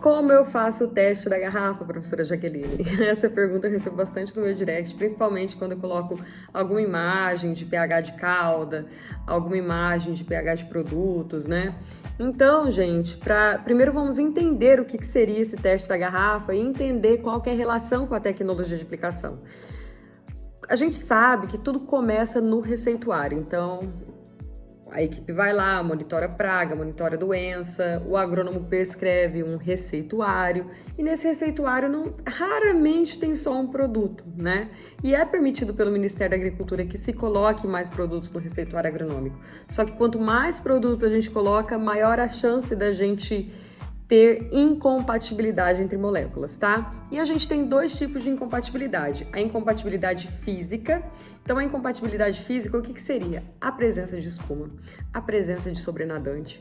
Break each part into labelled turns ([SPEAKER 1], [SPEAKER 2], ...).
[SPEAKER 1] Como eu faço o teste da garrafa, professora Jaqueline? Essa pergunta eu recebo bastante no meu direct, principalmente quando eu coloco alguma imagem de pH de calda, alguma imagem de pH de produtos, né? Então, gente, primeiro vamos entender o que seria esse teste da garrafa e entender qual que é a relação com a tecnologia de aplicação. A gente sabe que tudo começa no receituário, então a equipe vai lá, monitora praga, monitora doença, o agrônomo prescreve um receituário e nesse receituário raramente tem só um produto, né? E é permitido pelo Ministério da Agricultura que se coloque mais produtos no receituário agronômico. Só que quanto mais produtos a gente coloca, maior a chance da gente ter incompatibilidade entre moléculas, tá? E a gente tem dois tipos de incompatibilidade. A incompatibilidade física. Então, a incompatibilidade física, o que seria? A presença de espuma, a presença de sobrenadante,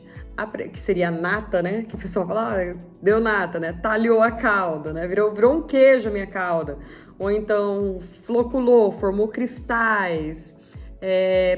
[SPEAKER 1] que seria a nata, né? Que o pessoal fala, deu nata, né? Talhou a calda, né? Virou um queijo a minha calda. Ou então, floculou, formou cristais,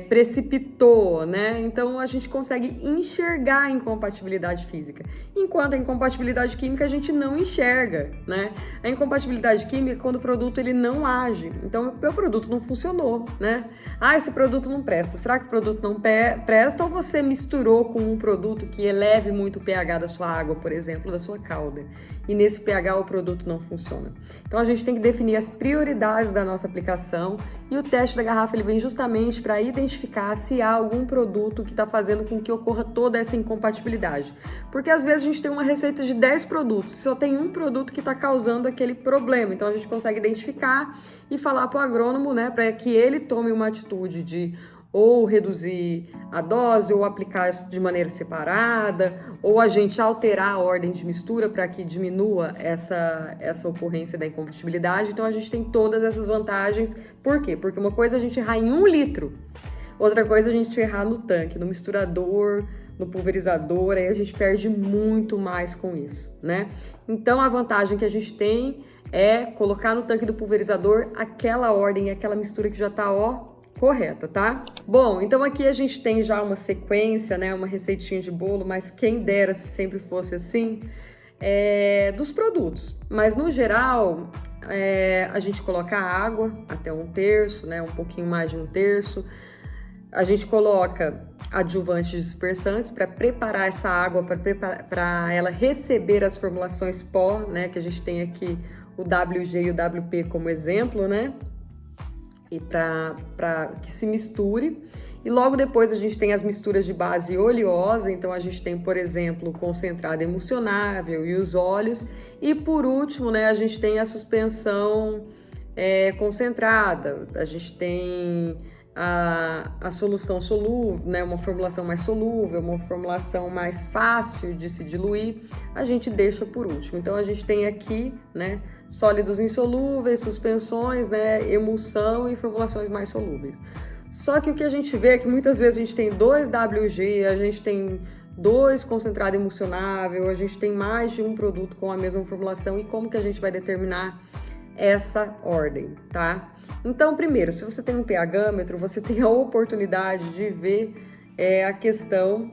[SPEAKER 1] precipitou, né? Então a gente consegue enxergar a incompatibilidade física, enquanto a incompatibilidade química a gente não enxerga, né? A incompatibilidade química é quando o produto ele não age, então o meu produto não funcionou, né? Ah, esse produto não presta. Será que o produto não presta ou você misturou com um produto que eleve muito o pH da sua água, por exemplo, da sua calda, e nesse pH o produto não funciona? Então a gente tem que definir as prioridades da nossa aplicação e o teste da garrafa ele vem justamente para identificar se há algum produto que está fazendo com que ocorra toda essa incompatibilidade. Porque às vezes a gente tem uma receita de 10 produtos, só tem um produto que está causando aquele problema. Então a gente consegue identificar e falar para o agrônomo, né, para que ele tome uma atitude de ou reduzir a dose, ou aplicar de maneira separada, ou a gente alterar a ordem de mistura para que diminua essa ocorrência da incompatibilidade. Então, a gente tem todas essas vantagens. Por quê? Porque uma coisa é a gente errar em 1 litro, outra coisa é a gente errar no tanque, no misturador, no pulverizador, aí a gente perde muito mais com isso, né? Então, a vantagem que a gente tem é colocar no tanque do pulverizador aquela ordem, aquela mistura que já tá, correta, tá? Bom, então aqui a gente tem já uma sequência, né? Uma receitinha de bolo, mas quem dera se sempre fosse assim, dos produtos. Mas no geral, a gente coloca água até 1/3, né? Um pouquinho mais de 1/3. A gente coloca adjuvantes dispersantes para preparar essa água, para ela receber as formulações pó, né? Que a gente tem aqui o WG e o WP como exemplo, né? E para que se misture. E logo depois a gente tem as misturas de base oleosa, então a gente tem, por exemplo, o concentrado emulsionável e os óleos. E por último, né, a gente tem a suspensão concentrada, a gente tem a solução solúvel, né, uma formulação mais solúvel, uma formulação mais fácil de se diluir, a gente deixa por último. Então a gente tem aqui, né, sólidos insolúveis, suspensões, né, emulsão e formulações mais solúveis. Só que o que a gente vê é que muitas vezes a gente tem 2 WG, a gente tem 2 concentrado emulsionável, a gente tem mais de um produto com a mesma formulação. E como que a gente vai determinar essa ordem, tá? Então, primeiro, se você tem um pH-metro, você tem a oportunidade de ver a questão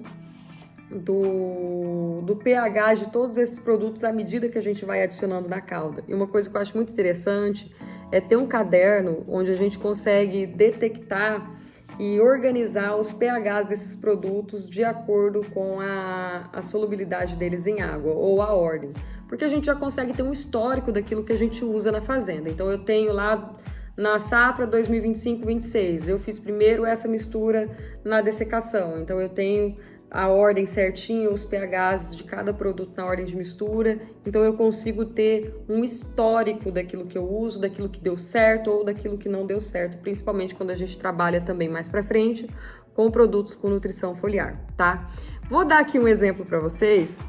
[SPEAKER 1] do pH de todos esses produtos à medida que a gente vai adicionando na calda. E uma coisa que eu acho muito interessante é ter um caderno onde a gente consegue detectar e organizar os pHs desses produtos de acordo com a solubilidade deles em água ou a ordem, porque a gente já consegue ter um histórico daquilo que a gente usa na fazenda. Então eu tenho lá na safra 2025-26, eu fiz primeiro essa mistura na dessecação, então eu tenho a ordem certinha, os pHs de cada produto na ordem de mistura, então eu consigo ter um histórico daquilo que eu uso, daquilo que deu certo ou daquilo que não deu certo, principalmente quando a gente trabalha também mais para frente com produtos com nutrição foliar, tá? Vou dar aqui um exemplo para vocês,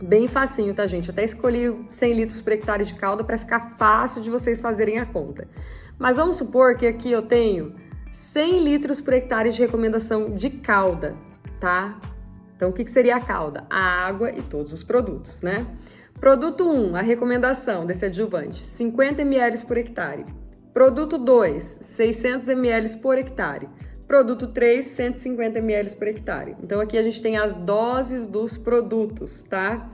[SPEAKER 1] bem facinho, tá, gente? Eu até escolhi 100 litros por hectare de calda para ficar fácil de vocês fazerem a conta. Mas vamos supor que aqui eu tenho 100 litros por hectare de recomendação de calda, tá? Então, o que seria a calda? A água e todos os produtos, né? Produto 1, a recomendação desse adjuvante, 50 ml por hectare. Produto 2, 600 ml por hectare. Produto 3, 150 ml por hectare. Então, aqui a gente tem as doses dos produtos, tá?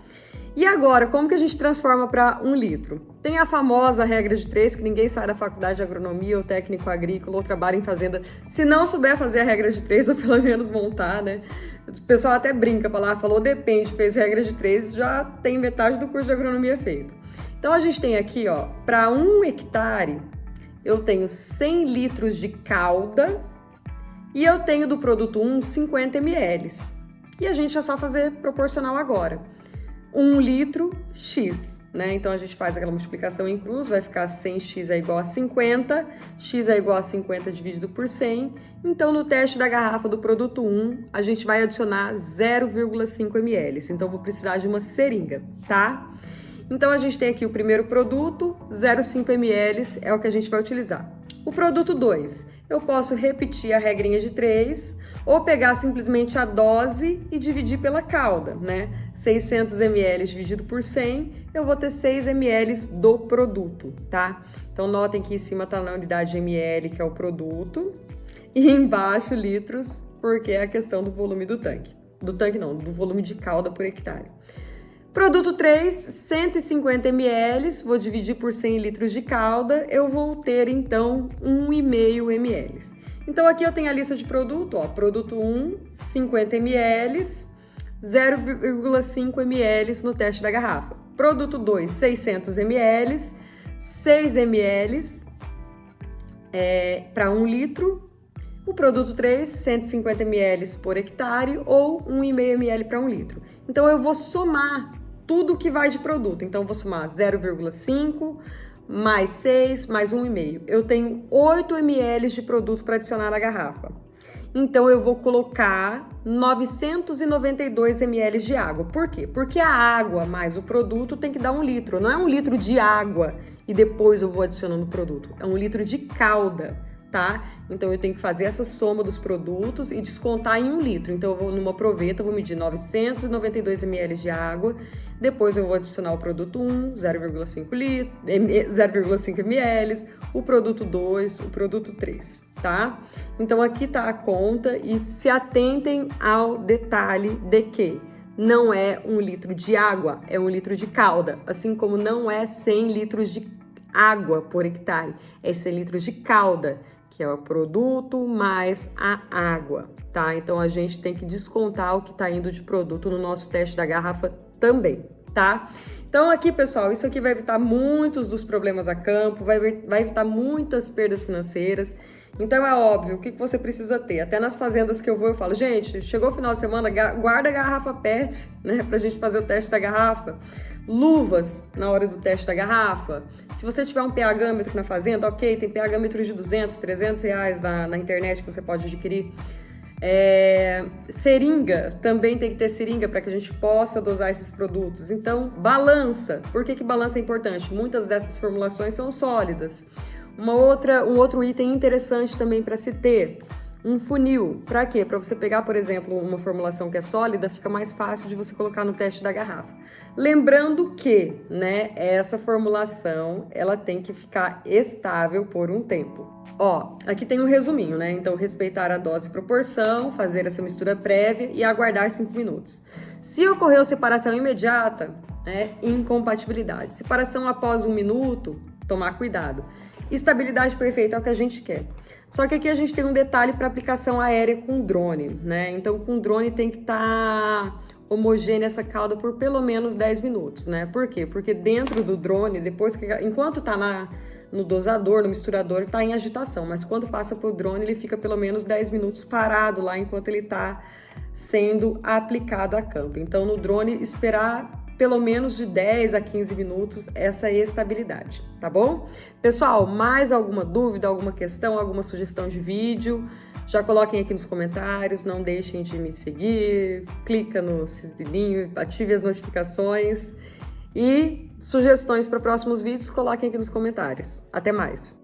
[SPEAKER 1] E agora, como que a gente transforma para 1 litro? Tem a famosa regra de 3, que ninguém sai da faculdade de agronomia ou técnico agrícola ou trabalha em fazenda se não souber fazer a regra de 3 ou pelo menos montar, né? O pessoal até brinca, falou depende, fez regra de 3, já tem metade do curso de agronomia feito. Então a gente tem aqui, ó, para 1 hectare, eu tenho 100 litros de calda e eu tenho do produto 1 50 ml. E a gente é só fazer proporcional agora. 1 litro X, né? Então a gente faz aquela multiplicação em cruz, vai ficar 100x é igual a 50, x é igual a 50 dividido por 100. Então no teste da garrafa do produto 1, a gente vai adicionar 0,5 ml. Então eu vou precisar de uma seringa, tá? Então a gente tem aqui o primeiro produto, 0,5 ml é o que a gente vai utilizar. O produto 2, eu posso repetir a regrinha de 3 ou pegar simplesmente a dose e dividir pela calda, né? 600 ml dividido por 100, eu vou ter 6 ml do produto, tá? Então notem que em cima tá na unidade de ml, que é o produto, e embaixo litros, porque é a questão do volume do tanque. Do tanque não, do volume de calda por hectare. Produto 3, 150 ml, vou dividir por 100 litros de calda, eu vou ter então 1,5 ml. Então aqui eu tenho a lista de produto, ó, produto 1, 50 ml, 0,5 ml no teste da garrafa. Produto 2, 600 ml, 6 ml para 1 litro. O produto 3, 150 ml por hectare ou 1,5 ml para 1 litro. Então eu vou somar tudo que vai de produto. Então eu vou somar 0,5 mais 6 mais 1,5. Eu tenho 8 ml de produto para adicionar na garrafa. Então eu vou colocar 992 ml de água. Por quê? Porque a água mais o produto tem que dar 1 litro. Não é 1 litro de água e depois eu vou adicionando o produto. É 1 litro de calda, tá? Então eu tenho que fazer essa soma dos produtos e descontar em 1 litro. Então eu vou numa proveta, vou medir 992 ml de água, depois eu vou adicionar o produto 1, 0,5 ml, o produto 2, o produto 3, tá? Então aqui tá a conta e se atentem ao detalhe de que não é 1 litro de água, é 1 litro de calda, assim como não é 100 litros de água por hectare, é 100 litros de calda, que é o produto mais a água, tá? Então a gente tem que descontar o que tá indo de produto no nosso teste da garrafa também, tá? Então aqui, pessoal, isso aqui vai evitar muitos dos problemas a campo, vai evitar muitas perdas financeiras. Então é óbvio, o que você precisa ter? Até nas fazendas que eu vou, eu falo, gente, chegou o final de semana, guarda a garrafa PET, né, pra gente fazer o teste da garrafa. Luvas na hora do teste da garrafa. Se você tiver um pH-metro na fazenda, ok, tem pH-metro de 200, 300 reais na internet que você pode adquirir. Seringa, também tem que ter seringa para que a gente possa dosar esses produtos. Então, balança. Por que balança é importante? Muitas dessas formulações são sólidas. Um outro item interessante também para se ter, um funil. Para quê? Para você pegar, por exemplo, uma formulação que é sólida, fica mais fácil de você colocar no teste da garrafa. Lembrando que, né, essa formulação, ela tem que ficar estável por um tempo. Ó, aqui tem um resuminho, né? Então, respeitar a dose e proporção, fazer essa mistura prévia e aguardar 5 minutos. Se ocorreu separação imediata, né, incompatibilidade. Separação após 1 minuto, tomar cuidado. Estabilidade perfeita é o que a gente quer. Só que aqui a gente tem um detalhe para aplicação aérea com drone, né? Então, com drone tem que estar homogênea essa calda por pelo menos 10 minutos, né? Por quê? Porque dentro do drone, enquanto tá no dosador, no misturador, está em agitação, mas quando passa para o drone, ele fica pelo menos 10 minutos parado lá enquanto ele está sendo aplicado a campo. Então, no drone, esperar pelo menos de 10 a 15 minutos essa estabilidade, tá bom? Pessoal, mais alguma dúvida, alguma questão, alguma sugestão de vídeo? Já coloquem aqui nos comentários, não deixem de me seguir, clica no sininho, ative as notificações e sugestões para próximos vídeos, coloquem aqui nos comentários. Até mais!